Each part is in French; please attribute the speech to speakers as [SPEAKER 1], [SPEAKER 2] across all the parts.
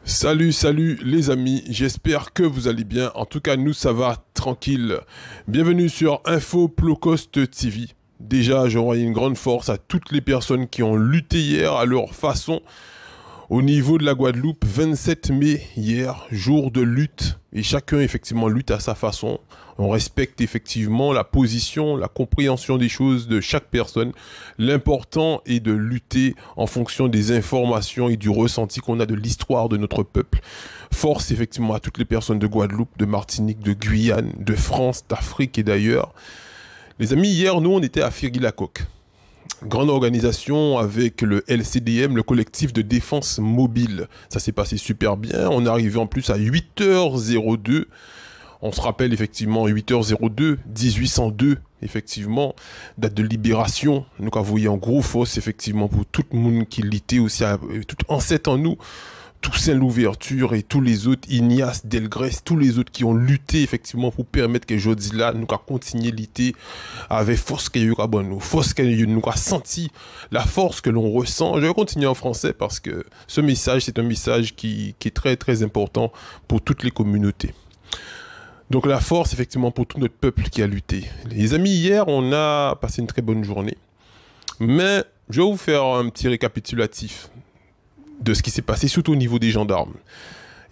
[SPEAKER 1] Salut les amis, j'espère que vous allez bien. En tout cas, nous ça va tranquille. Bienvenue sur Info Low Cost TV. Déjà, j'envoie une grande force à toutes les personnes qui ont lutté hier à leur façon. Au niveau de la Guadeloupe, 27 mai hier, jour de lutte. Et chacun effectivement lutte à sa façon. On respecte effectivement la position, la compréhension des choses de chaque personne. L'important est de lutter en fonction des informations et du ressenti qu'on a de l'histoire de notre peuple. Force effectivement à toutes les personnes de Guadeloupe, de Martinique, de Guyane, de France, d'Afrique et d'ailleurs. Les amis, hier, nous, on était à Firgi-la-Coque. Grande organisation avec le LCDM, le collectif de défense mobile. Ça s'est passé super bien. On est arrivé en plus à 8h02. On se rappelle effectivement 8h02, 1802, effectivement, date de libération. Donc, vous voyez en gros force, effectivement, pour tout le monde qui luttait aussi, tout ancêtre en nous. Toussaint Louverture et tous les autres, Ignace Delgrès, tous les autres qui ont lutté effectivement pour permettre que aujourd'hui là, nous avons continué à lutter avec force que nous, force que nous avons senti, la force que l'on ressent. Je vais continuer en français parce que ce message, c'est un message qui est très très important pour toutes les communautés. Donc la force effectivement pour tout notre peuple qui a lutté. Les amis, hier on a passé une très bonne journée, mais je vais vous faire un petit récapitulatif de ce qui s'est passé, surtout au niveau des gendarmes.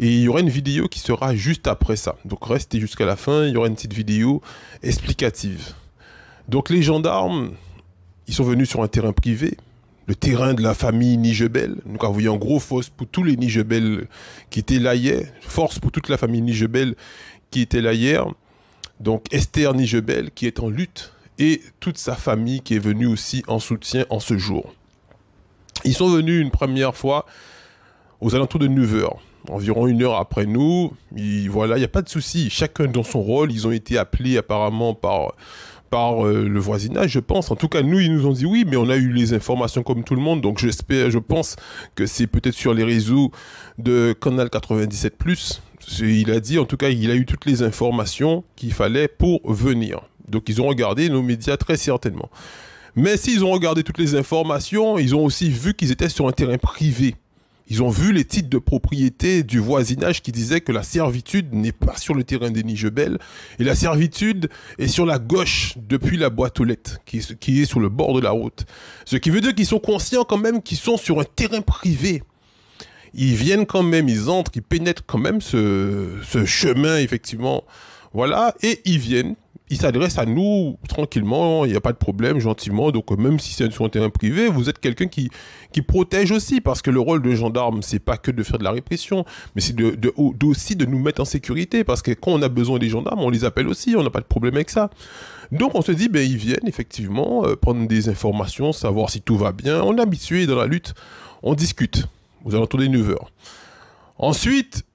[SPEAKER 1] Et il y aura une vidéo qui sera juste après ça. Donc restez jusqu'à la fin, il y aura une petite vidéo explicative. Donc les gendarmes, ils sont venus sur un terrain privé, le terrain de la famille Nijebel. Donc vous voyez en gros, force pour tous les Nijebel qui étaient là hier, force pour toute la famille Nijebel qui était là hier. Donc Esther Nijebel qui est en lutte et toute sa famille qui est venue aussi en soutien en ce jour. Ils sont venus une première fois aux alentours de 9h, environ 1 heure après nous. Voilà, il n'y a pas de souci. Chacun dans son rôle. Ils ont été appelés apparemment par le voisinage, je pense. En tout cas, nous, ils nous ont dit oui, mais on a eu les informations comme tout le monde. Donc je pense que c'est peut-être sur les réseaux de Canal 97+. Il a dit, en tout cas, il a eu toutes les informations qu'il fallait pour venir. Donc ils ont regardé nos médias très certainement. Mais s'ils ont regardé toutes les informations, ils ont aussi vu qu'ils étaient sur un terrain privé. Ils ont vu les titres de propriété du voisinage qui disaient que la servitude n'est pas sur le terrain des Nijebel et la servitude est sur la gauche depuis la boîte aux lettres qui est sur le bord de la route. Ce qui veut dire qu'ils sont conscients quand même qu'ils sont sur un terrain privé. Ils viennent quand même, ils entrent, ils pénètrent quand même ce chemin effectivement. Voilà, et ils viennent. Ils s'adressent à nous tranquillement, il n'y a pas de problème, gentiment. Donc même si c'est sur un terrain privé, vous êtes quelqu'un qui protège aussi. Parce que le rôle de gendarme, c'est pas que de faire de la répression, mais c'est aussi de nous mettre en sécurité. Parce que quand on a besoin des gendarmes, on les appelle aussi, on n'a pas de problème avec ça. Donc on se dit, ben ils viennent effectivement prendre des informations, savoir si tout va bien. On est habitué dans la lutte, on discute aux alentours des 9h. Ensuite,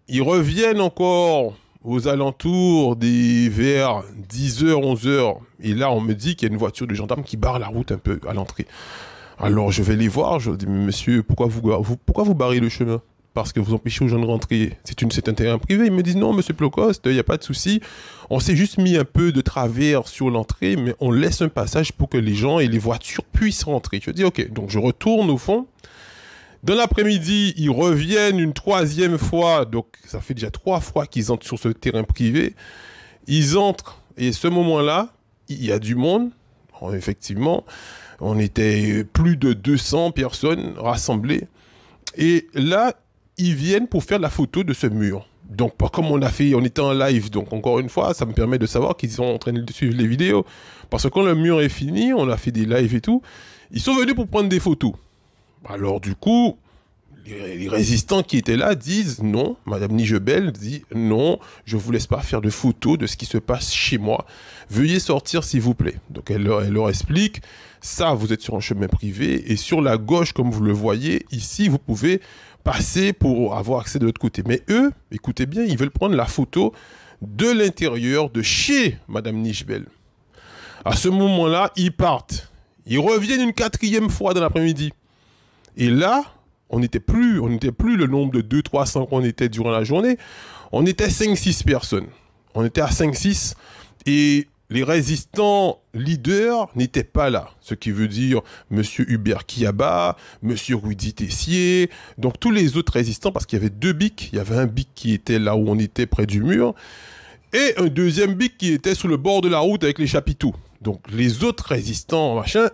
[SPEAKER 1] ils reviennent encore aux alentours des vers 10h, 11h. Et là, on me dit qu'il y a une voiture de gendarme qui barre la route un peu à l'entrée. Alors, je vais les voir. Je dis, mais monsieur, pourquoi vous barrez le chemin? Parce que vous empêchez aux gens de rentrer. C'est un terrain privé. Ils me disent, non, monsieur Plocost, il n'y a pas de souci. On s'est juste mis un peu de travers sur l'entrée, mais on laisse un passage pour que les gens et les voitures puissent rentrer. Je dis, ok. Donc, je retourne au fond. Dans l'après-midi, ils reviennent une 3e fois, donc ça fait déjà 3 fois qu'ils entrent sur ce terrain privé. Ils entrent, et ce moment-là, il y a du monde, effectivement. On était plus de 200 personnes rassemblées. Et là, ils viennent pour faire la photo de ce mur. Donc, pas comme on a fait, on était en live, donc encore une fois, ça me permet de savoir qu'ils sont en train de suivre les vidéos. Parce que quand le mur est fini, on a fait des lives et tout, ils sont venus pour prendre des photos. Alors du coup, les résistants qui étaient là disent non, Madame Nijebel dit non, je ne vous laisse pas faire de photos de ce qui se passe chez moi. Veuillez sortir s'il vous plaît. Donc elle leur explique, ça vous êtes sur un chemin privé et sur la gauche comme vous le voyez, ici vous pouvez passer pour avoir accès de l'autre côté. Mais eux, écoutez bien, ils veulent prendre la photo de l'intérieur de chez Madame Nijebel. À ce moment-là, ils partent. Ils reviennent une 4e fois dans l'après-midi. Et là, on n'était plus le nombre de 200-300 qu'on était durant la journée. On était 5-6 personnes. On était à 5-6 et les résistants leaders n'étaient pas là. Ce qui veut dire Monsieur Hubert Kiaba, Monsieur Rudy Tessier, donc tous les autres résistants, parce qu'il y avait 2 bics. Il y avait un bic qui était là où on était près du mur, et un deuxième bic qui était sur le bord de la route avec les chapiteaux. Donc les autres résistants, machin,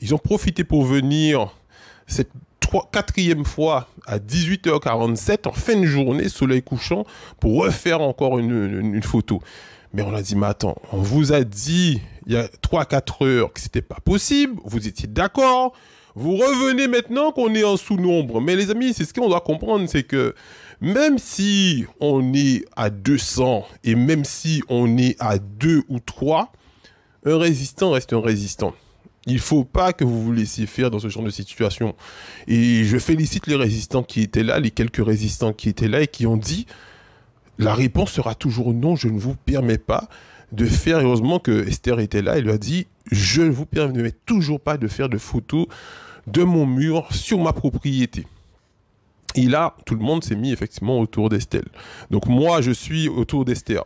[SPEAKER 1] ils ont profité pour venir cette 4e fois à 18h47 en fin de journée, soleil couchant, pour refaire encore une photo. Mais on a dit, mais attends, on vous a dit il y a 3-4 heures que c'était pas possible, vous étiez d'accord, vous revenez maintenant qu'on est en sous-nombre. Mais les amis, c'est ce qu'on doit comprendre, c'est que même si on est à 200 et même si on est à 2 ou 3, un résistant reste un résistant. Il ne faut pas que vous vous laissiez faire dans ce genre de situation. Et je félicite les résistants qui étaient là, les quelques résistants qui étaient là et qui ont dit la réponse sera toujours non, je ne vous permets pas de faire. Heureusement que Esther était là, elle lui a dit je ne vous permets toujours pas de faire de photos de mon mur sur ma propriété. Et là, tout le monde s'est mis effectivement autour d'Estelle. Donc moi, je suis autour d'Esther.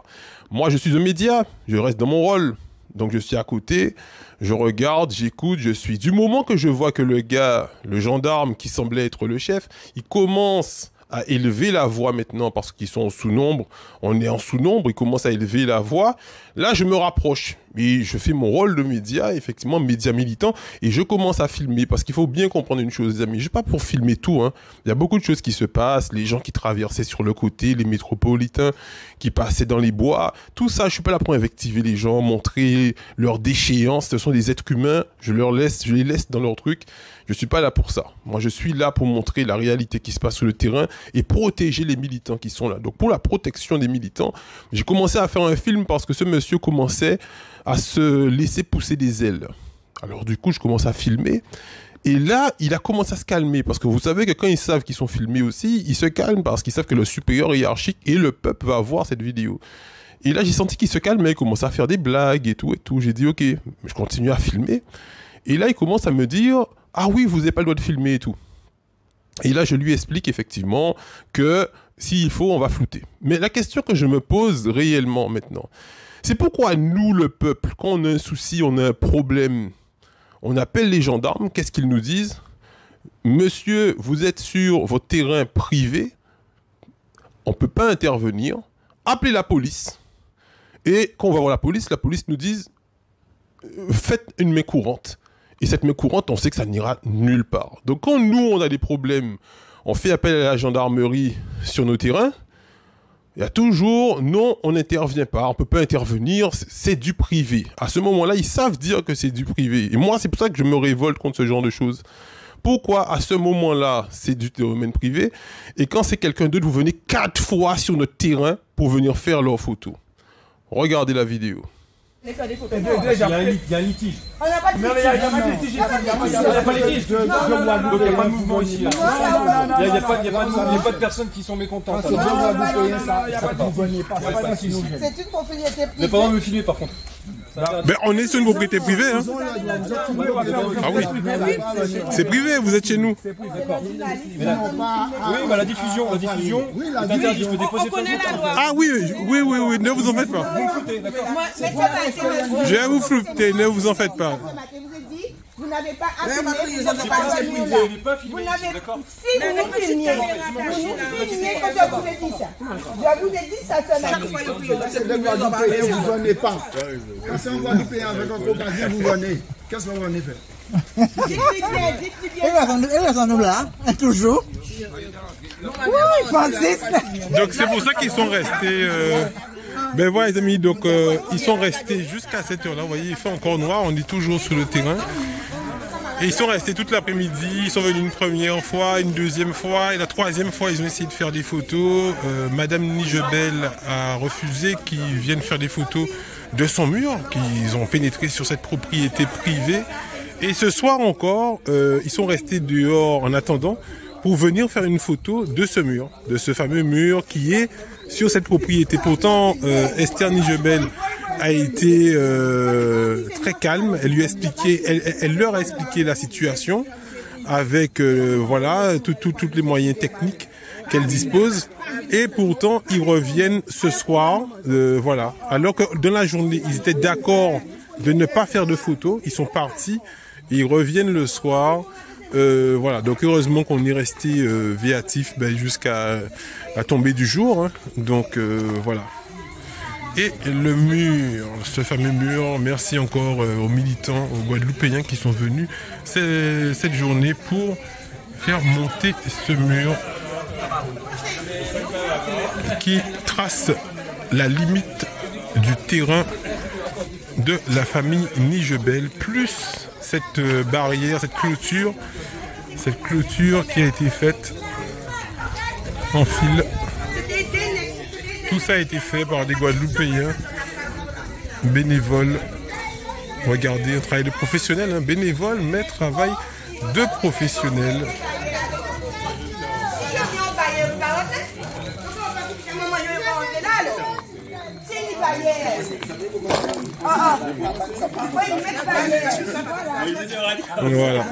[SPEAKER 1] Moi, je suis un média, je reste dans mon rôle. Donc je suis à côté, je regarde, j'écoute, je suis. Du moment que je vois que le gars, le gendarme qui semblait être le chef, il commence à élever la voix maintenant parce qu'ils sont en sous-nombre. On est en sous-nombre, il commence à élever la voix. Là, je me rapproche et je fais mon rôle de média, effectivement, média militant, et je commence à filmer parce qu'il faut bien comprendre une chose, les amis. Je ne suis pas pour filmer tout, hein. Il y a beaucoup de choses qui se passent, les gens qui traversaient sur le côté, les métropolitains qui passaient dans les bois, tout ça, je ne suis pas là pour invectiver les gens, montrer leur déchéance. Ce sont des êtres humains, je les laisse dans leur truc. Je ne suis pas là pour ça. Moi, je suis là pour montrer la réalité qui se passe sur le terrain et protéger les militants qui sont là. Donc, pour la protection des militants, j'ai commencé à faire un film parce que ce monsieur commençait à se laisser pousser des ailes. Alors, du coup, je commence à filmer. Et là, il a commencé à se calmer. Parce que vous savez que quand ils savent qu'ils sont filmés aussi, ils se calment parce qu'ils savent que le supérieur hiérarchique et le peuple va voir cette vidéo. Et là, j'ai senti qu'il se calmait, il commençait à faire des blagues et tout et tout. J'ai dit, ok, je continue à filmer. Et là, il commence à me dire... Ah oui, vous n'avez pas le droit de filmer et tout. Et là, je lui explique effectivement que s'il faut, on va flouter. Mais la question que je me pose réellement maintenant, c'est pourquoi nous, le peuple, quand on a un souci, on a un problème, on appelle les gendarmes, qu'est-ce qu'ils nous disent? Monsieur, vous êtes sur votre terrain privé, on ne peut pas intervenir, appelez la police. Et quand on va voir la police nous dit, faites une main courante. Et cette main courante, on sait que ça n'ira nulle part. Donc quand nous, on a des problèmes, on fait appel à la gendarmerie sur nos terrains, il y a toujours, non, on n'intervient pas, on ne peut pas intervenir, c'est du privé. À ce moment-là, ils savent dire que c'est du privé. Et moi, c'est pour ça que je me révolte contre ce genre de choses. Pourquoi, à ce moment-là, c'est du domaine privé, et quand c'est quelqu'un d'autre, vous venez 4 fois sur notre terrain pour venir faire leurs photos. Regardez la vidéo.
[SPEAKER 2] Il y a un litige.
[SPEAKER 3] On n'a pas de litige.
[SPEAKER 2] Il n'y a pas de litige. Il n'y a pas de litige. Donc il n'y a pas de mouvement ici. Il n'y a pas de personnes qui sont mécontentes.
[SPEAKER 3] C'est une propriété privée.
[SPEAKER 2] Vous n'avez pas le droit de me filmer par contre.
[SPEAKER 1] Ben, on est sur une propriété privée, hein. Ah oui. C'est privé, vous êtes chez nous.
[SPEAKER 2] Oui, mais la diffusion est interdite. Je peux déposer plainte.
[SPEAKER 1] Ah oui, ne vous en faites pas. Je vais vous flouter, ne vous en faites pas.
[SPEAKER 3] Vous n'avez pas appelé, vous n'avez pas filmé. Si vous nous filmiez, quand je vous ai dit ça. Je vous ai dit ça seulement.
[SPEAKER 4] C'est de Guadeloupe, vous ne venez pas. Quand c'est en Guadeloupe avec un compagnie, vous venez. Qu'est-ce que vous en avez fait?
[SPEAKER 3] Et restons-nous là, toujours. Oui, Francis.
[SPEAKER 1] Donc c'est pour ça qu'ils sont restés... Ben voilà les amis, donc ils sont restés jusqu'à cette heure-là. Vous voyez, il fait encore noir, on est toujours sur le terrain. Et ils sont restés toute l'après-midi, ils sont venus une première fois, une deuxième fois, et la troisième fois, ils ont essayé de faire des photos. Madame Nijebel a refusé qu'ils viennent faire des photos de son mur, qu'ils ont pénétré sur cette propriété privée. Et ce soir encore, ils sont restés dehors en attendant pour venir faire une photo de ce mur, de ce fameux mur qui est sur cette propriété. Pourtant, Esther Nijebel a été très calme. Elle lui a expliqué, elle leur a expliqué la situation avec voilà tous les moyens techniques qu'elle dispose. Et pourtant, ils reviennent ce soir, voilà. Alors que dans la journée, ils étaient d'accord de ne pas faire de photos. Ils sont partis et ils reviennent le soir. Voilà, donc heureusement qu'on est resté véatif jusqu'à la tombée du jour. Hein. Donc voilà. Et le mur, ce fameux mur, merci encore aux militants, aux Guadeloupéens qui sont venus cette journée pour faire monter ce mur qui trace la limite du terrain de la famille Nijebel, plus cette barrière, cette clôture qui a été faite en fil. Tout ça a été fait par des Guadeloupéens bénévoles. Regardez, un travail de professionnel, hein, bénévole, mais travail de professionnel. Voilà.